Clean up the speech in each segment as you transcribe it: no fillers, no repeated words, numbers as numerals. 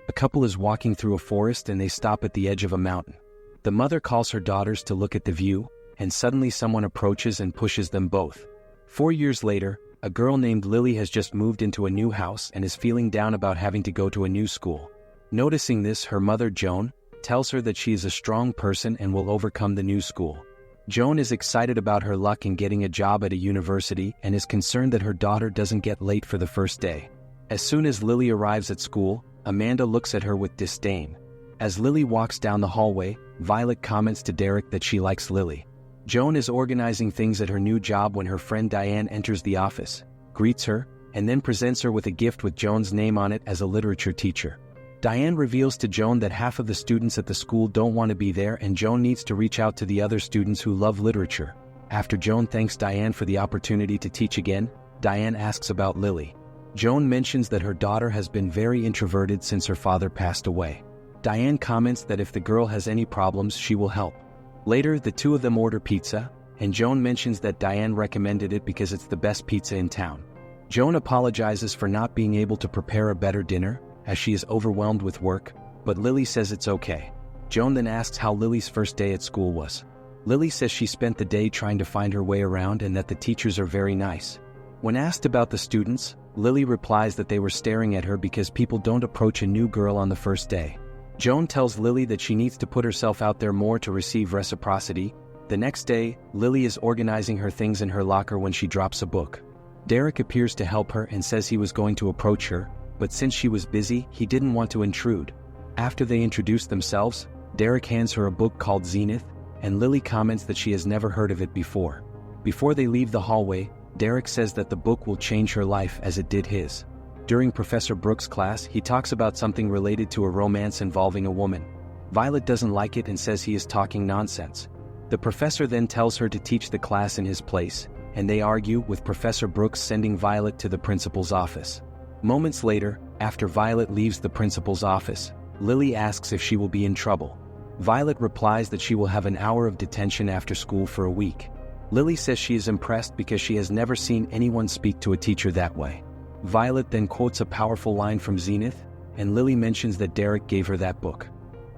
A couple is walking through a forest and they stop at the edge of a mountain. The mother calls her daughters to look at the view, and suddenly someone approaches and pushes them both. 4 years later, a girl named Lily has just moved into a new house and is feeling down about having to go to a new school. Noticing this, her mother, Joan, tells her that she is a strong person and will overcome the new school. Joan is excited about her luck in getting a job at a university and is concerned that her daughter doesn't get late for the first day. As soon as Lily arrives at school, Amanda looks at her with disdain. As Lily walks down the hallway, Violet comments to Derek that she likes Lily. Joan is organizing things at her new job when her friend Diane enters the office, greets her, and then presents her with a gift with Joan's name on it as a literature teacher. Diane reveals to Joan that half of the students at the school don't want to be there and Joan needs to reach out to the other students who love literature. After Joan thanks Diane for the opportunity to teach again, Diane asks about Lily. Joan mentions that her daughter has been very introverted since her father passed away. Diane comments that if the girl has any problems, she will help. Later, the two of them order pizza, and Joan mentions that Diane recommended it because it's the best pizza in town. Joan apologizes for not being able to prepare a better dinner, as she is overwhelmed with work, but Lily says it's okay. Joan then asks how Lily's first day at school was. Lily says she spent the day trying to find her way around and that the teachers are very nice. When asked about the students, Lily replies that they were staring at her because people don't approach a new girl on the first day. Joan tells Lily that she needs to put herself out there more to receive reciprocity. The next day, Lily is organizing her things in her locker when she drops a book. Derek appears to help her and says he was going to approach her, but since she was busy, he didn't want to intrude. After they introduce themselves, Derek hands her a book called Zenith, and Lily comments that she has never heard of it before. Before they leave the hallway, Derek says that the book will change her life as it did his. During Professor Brooks' class, he talks about something related to a romance involving a woman. Violet doesn't like it and says he is talking nonsense. The professor then tells her to teach the class in his place, and they argue, with Professor Brooks sending Violet to the principal's office. Moments later, after Violet leaves the principal's office, Lily asks if she will be in trouble. Violet replies that she will have an hour of detention after school for a week. Lily says she is impressed because she has never seen anyone speak to a teacher that way. Violet then quotes a powerful line from Zenith, and Lily mentions that Derek gave her that book.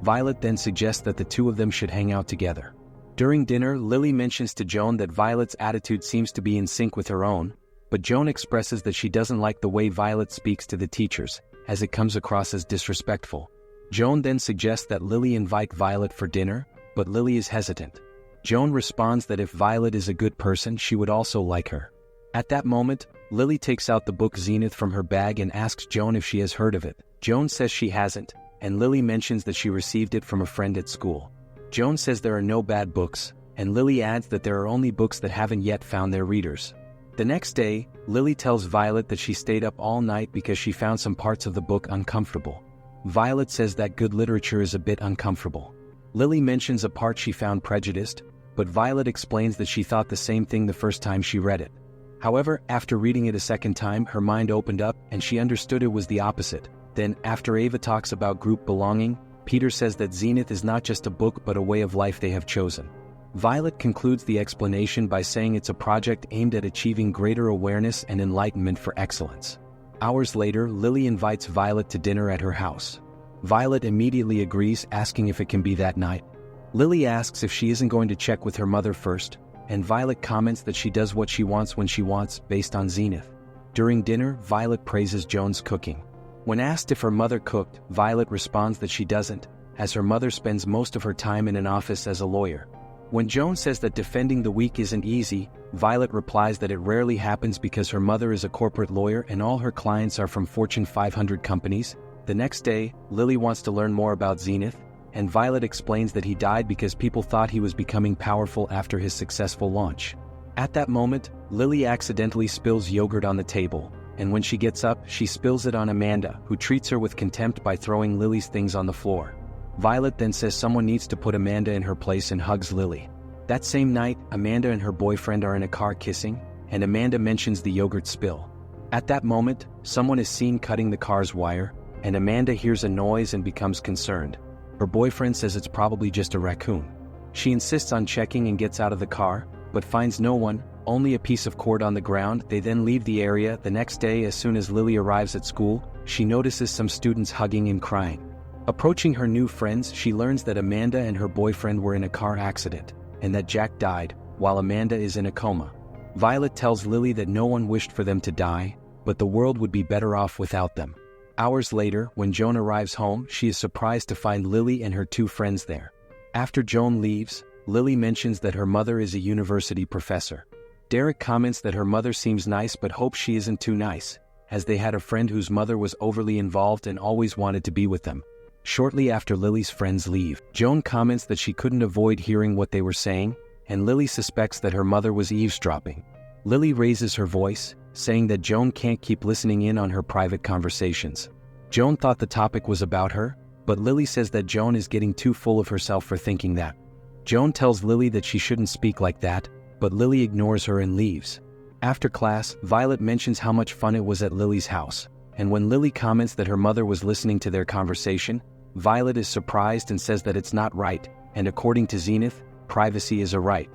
Violet then suggests that the two of them should hang out together. During dinner, Lily mentions to Joan that Violet's attitude seems to be in sync with her own, but Joan expresses that she doesn't like the way Violet speaks to the teachers, as it comes across as disrespectful. Joan then suggests that Lily invite Violet for dinner, but Lily is hesitant. Joan responds that if Violet is a good person, she would also like her. At that moment, Lily takes out the book Zenith from her bag and asks Joan if she has heard of it. Joan says she hasn't, and Lily mentions that she received it from a friend at school. Joan says there are no bad books, and Lily adds that there are only books that haven't yet found their readers. The next day, Lily tells Violet that she stayed up all night because she found some parts of the book uncomfortable. Violet says that good literature is a bit uncomfortable. Lily mentions a part she found prejudiced, but Violet explains that she thought the same thing the first time she read it. However, after reading it a second time, her mind opened up and she understood it was the opposite. Then, after Ava talks about group belonging, Peter says that Zenith is not just a book but a way of life they have chosen. Violet concludes the explanation by saying it's a project aimed at achieving greater awareness and enlightenment for excellence. Hours later, Lily invites Violet to dinner at her house. Violet immediately agrees, asking if it can be that night. Lily asks if she isn't going to check with her mother first, and Violet comments that she does what she wants when she wants, based on Zenith. During dinner, Violet praises Joan's cooking. When asked if her mother cooked, Violet responds that she doesn't, as her mother spends most of her time in an office as a lawyer. When Joan says that defending the weak isn't easy, Violet replies that it rarely happens because her mother is a corporate lawyer and all her clients are from Fortune 500 companies. The next day, Lily wants to learn more about Zenith, and Violet explains that he died because people thought he was becoming powerful after his successful launch. At that moment, Lily accidentally spills yogurt on the table, and when she gets up, she spills it on Amanda, who treats her with contempt by throwing Lily's things on the floor. Violet then says someone needs to put Amanda in her place and hugs Lily. That same night, Amanda and her boyfriend are in a car kissing, and Amanda mentions the yogurt spill. At that moment, someone is seen cutting the car's wire, and Amanda hears a noise and becomes concerned. Her boyfriend says it's probably just a raccoon. She insists on checking and gets out of the car, but finds no one, only a piece of cord on the ground. They then leave the area. The next day, as soon as Lily arrives at school, she notices some students hugging and crying. Approaching her new friends, she learns that Amanda and her boyfriend were in a car accident, and that Jack died, while Amanda is in a coma. Violet tells Lily that no one wished for them to die, but the world would be better off without them. Hours later, when Joan arrives home, she is surprised to find Lily and her two friends there. After Joan leaves, Lily mentions that her mother is a university professor. Derek comments that her mother seems nice but hopes she isn't too nice, as they had a friend whose mother was overly involved and always wanted to be with them. Shortly after Lily's friends leave, Joan comments that she couldn't avoid hearing what they were saying, and Lily suspects that her mother was eavesdropping. Lily raises her voice, saying that Joan can't keep listening in on her private conversations. Joan thought the topic was about her, but Lily says that Joan is getting too full of herself for thinking that. Joan tells Lily that she shouldn't speak like that, but Lily ignores her and leaves. After class, Violet mentions how much fun it was at Lily's house, and when Lily comments that her mother was listening to their conversation, Violet is surprised and says that it's not right, and according to Zenith, privacy is a right.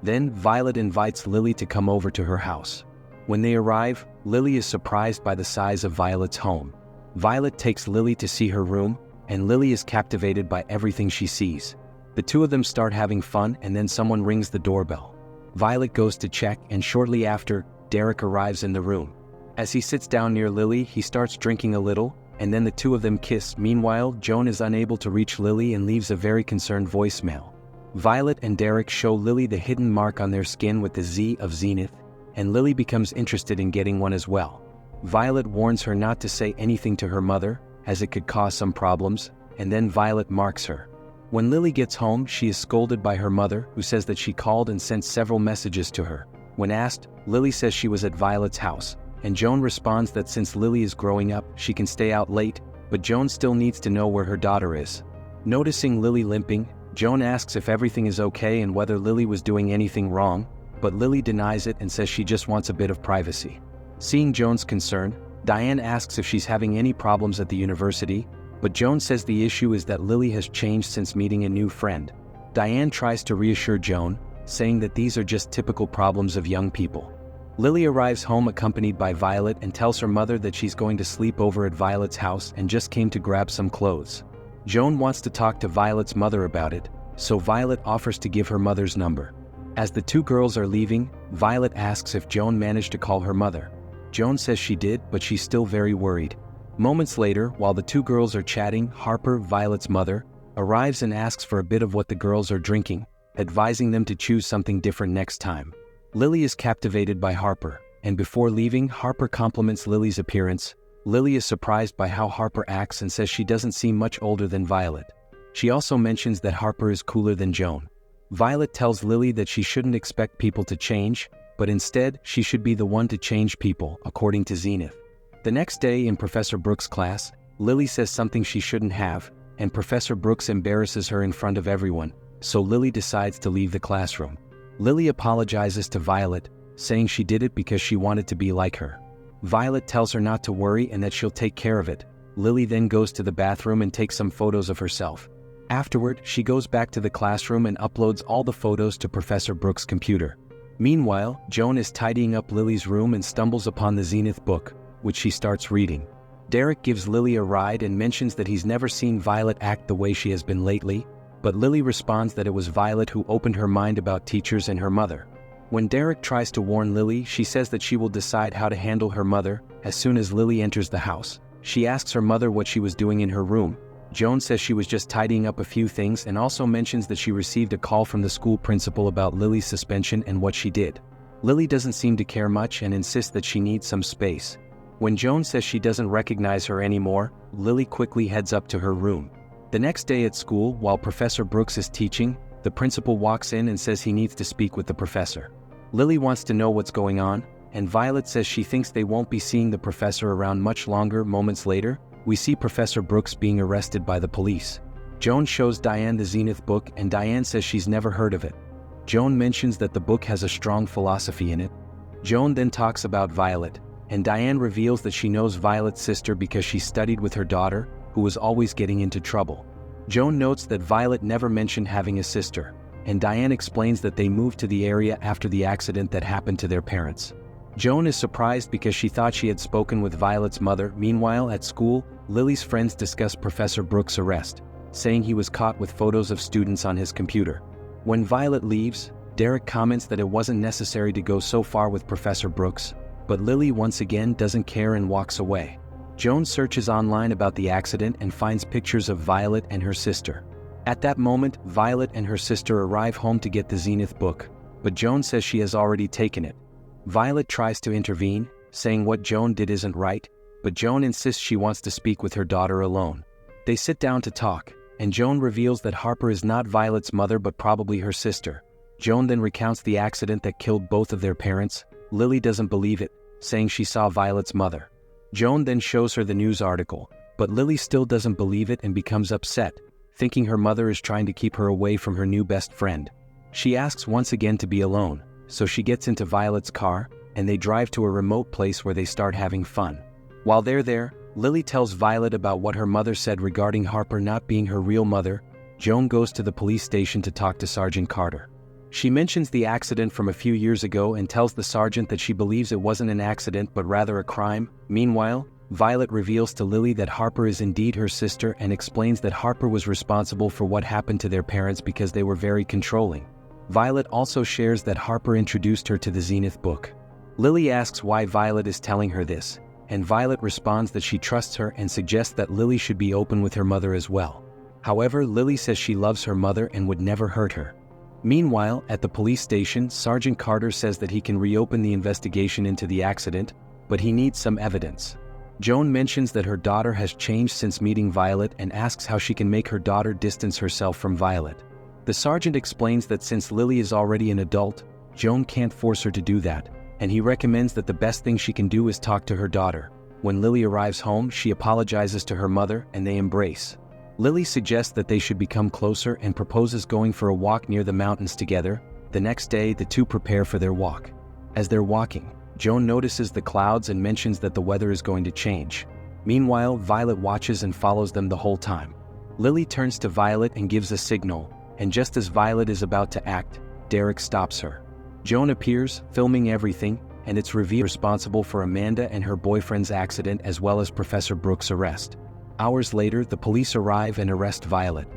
Then, Violet invites Lily to come over to her house. When they arrive, Lily is surprised by the size of Violet's home. Violet takes Lily to see her room, and Lily is captivated by everything she sees. The two of them start having fun, and then someone rings the doorbell. Violet goes to check, and shortly after, Derek arrives in the room. As he sits down near Lily, he starts drinking a little, and then the two of them kiss. Meanwhile, Joan is unable to reach Lily and leaves a very concerned voicemail. Violet and Derek show Lily the hidden mark on their skin with the Z of Zenith, and Lily becomes interested in getting one as well. Violet warns her not to say anything to her mother, as it could cause some problems, and then Violet marks her. When Lily gets home, she is scolded by her mother, who says that she called and sent several messages to her. When asked, Lily says she was at Violet's house, and Joan responds that since Lily is growing up, she can stay out late, but Joan still needs to know where her daughter is. Noticing Lily limping, Joan asks if everything is okay and whether Lily was doing anything wrong, but Lily denies it and says she just wants a bit of privacy. Seeing Joan's concern, Diane asks if she's having any problems at the university, but Joan says the issue is that Lily has changed since meeting a new friend. Diane tries to reassure Joan, saying that these are just typical problems of young people. Lily arrives home accompanied by Violet and tells her mother that she's going to sleep over at Violet's house and just came to grab some clothes. Joan wants to talk to Violet's mother about it, so Violet offers to give her mother's number. As the two girls are leaving, Violet asks if Joan managed to call her mother. Joan says she did, but she's still very worried. Moments later, while the two girls are chatting, Harper, Violet's mother, arrives and asks for a bit of what the girls are drinking, advising them to choose something different next time. Lily is captivated by Harper, and before leaving, Harper compliments Lily's appearance. Lily is surprised by how Harper acts and says she doesn't seem much older than Violet. She also mentions that Harper is cooler than Joan. Violet tells Lily that she shouldn't expect people to change, but instead, she should be the one to change people, according to Zenith. The next day in Professor Brooks' class, Lily says something she shouldn't have, and Professor Brooks embarrasses her in front of everyone, so Lily decides to leave the classroom. Lily apologizes to Violet, saying she did it because she wanted to be like her. Violet tells her not to worry and that she'll take care of it. Lily then goes to the bathroom and takes some photos of herself. Afterward, she goes back to the classroom and uploads all the photos to Professor Brooks' computer. Meanwhile, Joan is tidying up Lily's room and stumbles upon the Zenith book, which she starts reading. Derek gives Lily a ride and mentions that he's never seen Violet act the way she has been lately, but Lily responds that it was Violet who opened her mind about teachers and her mother. When Derek tries to warn Lily, she says that she will decide how to handle her mother as soon as Lily enters the house. She asks her mother what she was doing in her room. Joan says she was just tidying up a few things and also mentions that she received a call from the school principal about Lily's suspension and what she did. Lily doesn't seem to care much and insists that she needs some space. When Joan says she doesn't recognize her anymore, Lily quickly heads up to her room. The next day at school, while Professor Brooks is teaching, the principal walks in and says he needs to speak with the professor. Lily wants to know what's going on, and Violet says she thinks they won't be seeing the professor around much longer. Moments later, we see Professor Brooks being arrested by the police. Joan shows Diane the Zenith book and Diane says she's never heard of it. Joan mentions that the book has a strong philosophy in it. Joan then talks about Violet, and Diane reveals that she knows Violet's sister because she studied with her daughter, who was always getting into trouble. Joan notes that Violet never mentioned having a sister, and Diane explains that they moved to the area after the accident that happened to their parents. Joan is surprised because she thought she had spoken with Violet's mother. Meanwhile, at school, Lily's friends discuss Professor Brooks' arrest, saying he was caught with photos of students on his computer. When Violet leaves, Derek comments that it wasn't necessary to go so far with Professor Brooks, but Lily once again doesn't care and walks away. Joan searches online about the accident and finds pictures of Violet and her sister. At that moment, Violet and her sister arrive home to get the Zenith book, but Joan says she has already taken it. Violet tries to intervene, saying what Joan did isn't right, but Joan insists she wants to speak with her daughter alone. They sit down to talk, and Joan reveals that Harper is not Violet's mother but probably her sister. Joan then recounts the accident that killed both of their parents. Lily doesn't believe it, saying she saw Violet's mother. Joan then shows her the news article, but Lily still doesn't believe it and becomes upset, thinking her mother is trying to keep her away from her new best friend. She asks once again to be alone, so she gets into Violet's car, and they drive to a remote place where they start having fun. While they're there, Lily tells Violet about what her mother said regarding Harper not being her real mother. Joan goes to the police station to talk to Sergeant Carter. She mentions the accident from a few years ago and tells the sergeant that she believes it wasn't an accident but rather a crime. Meanwhile, Violet reveals to Lily that Harper is indeed her sister and explains that Harper was responsible for what happened to their parents because they were very controlling. Violet also shares that Harper introduced her to the Zenith book. Lily asks why Violet is telling her this, and Violet responds that she trusts her and suggests that Lily should be open with her mother as well. However, Lily says she loves her mother and would never hurt her. Meanwhile, at the police station, Sergeant Carter says that he can reopen the investigation into the accident, but he needs some evidence. Joan mentions that her daughter has changed since meeting Violet and asks how she can make her daughter distance herself from Violet. The sergeant explains that since Lily is already an adult, Joan can't force her to do that, and he recommends that the best thing she can do is talk to her daughter. When Lily arrives home, she apologizes to her mother and they embrace. Lily suggests that they should become closer and proposes going for a walk near the mountains together. The next day, the two prepare for their walk. As they're walking, Joan notices the clouds and mentions that the weather is going to change. Meanwhile, Violet watches and follows them the whole time. Lily turns to Violet and gives a signal, and just as Violet is about to act, Derek stops her. Joan appears, filming everything, and it's revealed responsible for Amanda and her boyfriend's accident as well as Professor Brooks' arrest. Hours later, the police arrive and arrest Violet.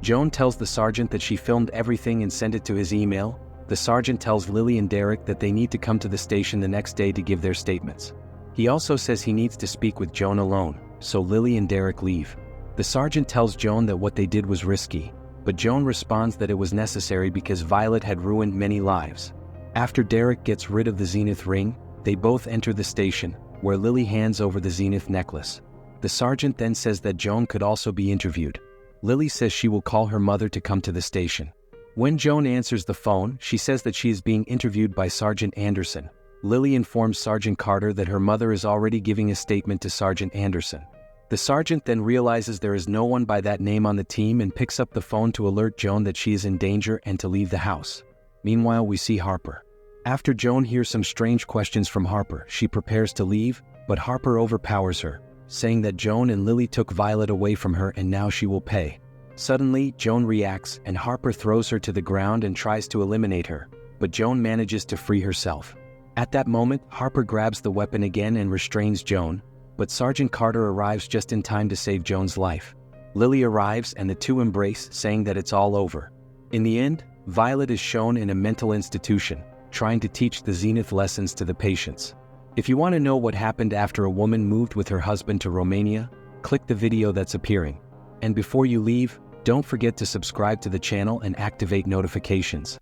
Joan tells the sergeant that she filmed everything and sent it to his email. The sergeant tells Lily and Derek that they need to come to the station the next day to give their statements. He also says he needs to speak with Joan alone, so Lily and Derek leave. The sergeant tells Joan that what they did was risky, but Joan responds that it was necessary because Violet had ruined many lives. After Derek gets rid of the Zenith ring, they both enter the station, where Lily hands over the Zenith necklace. The sergeant then says that Joan could also be interviewed. Lily says she will call her mother to come to the station. When Joan answers the phone, she says that she is being interviewed by Sergeant Anderson. Lily informs Sergeant Carter that her mother is already giving a statement to Sergeant Anderson. The sergeant then realizes there is no one by that name on the team and picks up the phone to alert Joan that she is in danger and to leave the house. Meanwhile, we see Harper. After Joan hears some strange questions from Harper, she prepares to leave, but Harper overpowers her, saying that Joan and Lily took Violet away from her and now she will pay. Suddenly, Joan reacts and Harper throws her to the ground and tries to eliminate her, but Joan manages to free herself. At that moment, Harper grabs the weapon again and restrains Joan, but Sergeant Carter arrives just in time to save Joan's life. Lily arrives and the two embrace, saying that it's all over. In the end, Violet is shown in a mental institution, trying to teach the Zenith lessons to the patients. If you want to know what happened after a woman moved with her husband to Romania, click the video that's appearing. And before you leave, don't forget to subscribe to the channel and activate notifications.